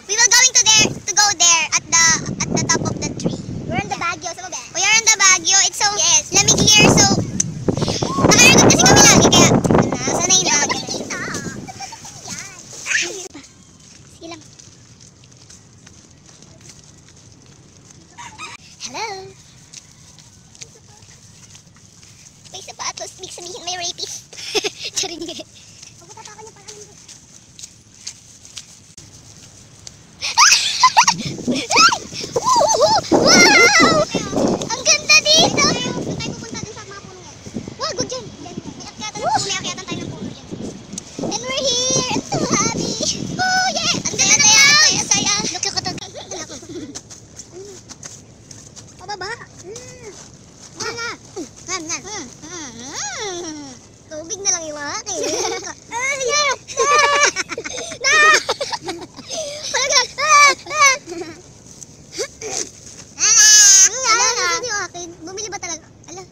We will going to go there at the top of the tree. We're in the Baguio, so we are in the Baguio. It's so lamig here, so naka-record kasi kami lagi kaya sanay na. Sige lang. Hello. May sapatos, big sabihin may rapist. Charing nga. Pagkatatakan niya parang ano. Wow! Ang ganda dito! Doon tayo pupunta dun sa mga puno yan. Wow, good dyan. May akyatan tayo ng puno yan. And we're here! I'm so happy! Oh, yeah! Ang ganda yan! Saya! Look yung katag. Pababa! Tubig na lang yung akin. Bumili ba talaga? Ala.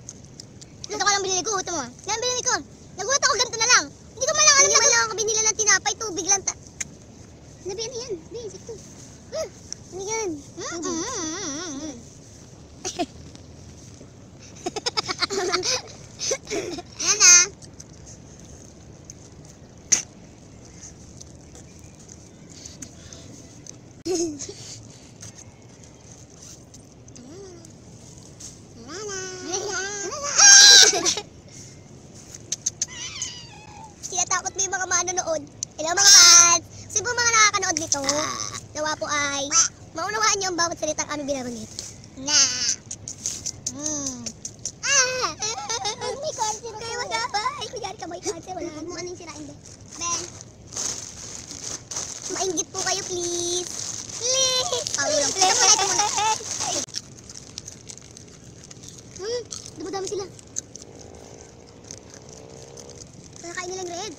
Ito ka lang binili ko. Ito mo. Yan binili ko. Nagulat ako ganito na lang. Hindi ko man lang alam na kailangan ko binila ng tinapay. Tubig lang. Nabi, ano yan? Basic to. Ano yan? Ayan na. Sinatakot mo yung mga manonood. Hello mga fans! Kasi po mga nakakanood nito, nawa po ay maunawaan niyo ang bawat salitang aming binabanggit. May cancer ako. Kaya magapa. Ay, kunyari ka may cancer. Wala mo anong sirain ba? Ben. Mainggit po kayo, please. Please. Ito muna. Dumadami sila. Kinakain nilang red.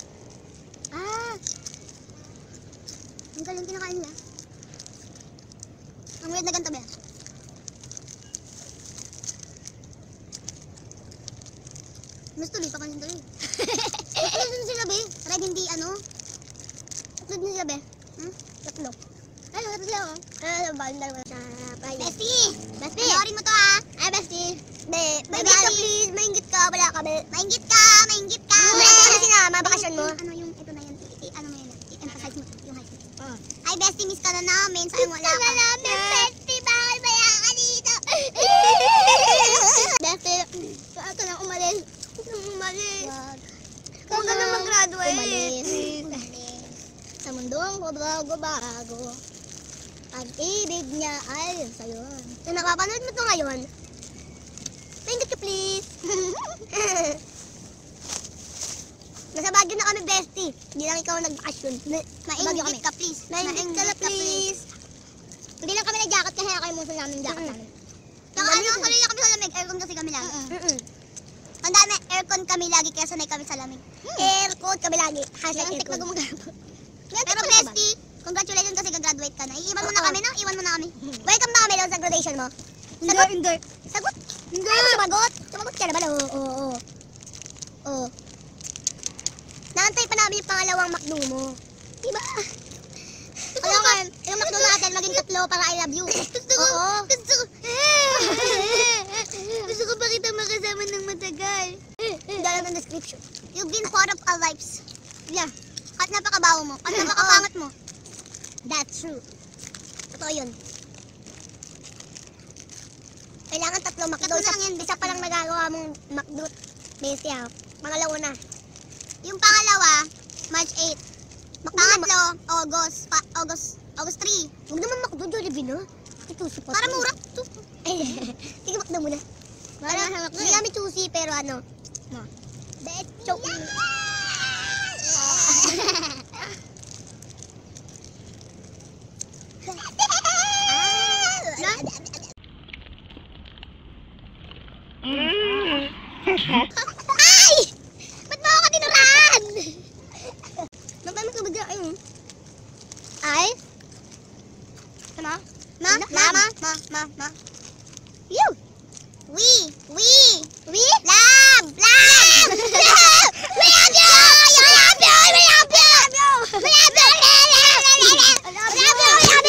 Ang galing kinakain nila. Ang red na ganito ba? Mas tuloy, papansin tuloy. Tatlo sila be. Red hindi ano. Tatlo din sila be. Tatlo. Ano, tatlo sila oh. Baling dalawa sa private. Bestie! Bestie! Panoorin mo to Ay, bestie. Maingit ka please. Maingit ka. Wala ka be. Maingit ka. Maingit ka. Ito na sinama. Bakasyon mo. Ano yung ito na yan. Ano mo yan. I-emphasize mo yung height. Ay, bestie. Miss ka na namin. Saan wala ka. Miss ka na namin. Bestie. Bakit baya ka dito? Bestie. Saan ka na umalis? Umalis. Huwag ka na mag-graduate. Umalis. Sa mundong bago-bago. Pag-ibig niya ay sa'yo. So, nakapanood mo ito ngayon? Paingit ka please. Nasa Baguio na kami, bestie. Hindi lang ikaw nagbakasyon. Maingit ka please. Maingit ka please. Hindi lang kami nag-jacket kaya kayo muso namin jacket namin. Saka ano, sanay na kami sa lamig. Aircon kasi kami lagi. Tandaan na, aircon kami lagi kaya sanay kami sa lamig. Aircon kami lagi. Hashtag aircon. Na gumagabo. Pero bestie, congratulations kasi gagraduate ka na. Iiwan mo na kami, no? Iwan mo na kami. Welcome na kami doon sa graduation mo. Sagot? Hindi. Sagot? Hindi. Ay, sumagot? Sumagot ka naman, oo. Naantay pa namin yung pangalawang McDo mo. Diba? Alam ka, yung McDo natin, maging tatlo para I love you. Gusto ko pa kita makasama ng matagal. Dala ng description. You've been part of our lives. Yeah. At napakabaho mo. At napakapangat mo. That's true. Totoo yun. Kailangan tatlo McDo. Isa pa lang nagagawa mong McDo. Bestie ha. Pangalawa na. Yung pangalawa, March 8. Pangatlo, August 3. Huwag naman McDo, Jollibee na. Ito, para mura. Sige, McDo muna. Hindi kami choosy, pero ano. Bet chocolate. Ay! Ba't mo ako tinuraan? Magpamit ka ba dyan? Ayun. Ay? Ma? You! We love! We love you! We love you! We love you! We love you! We love you!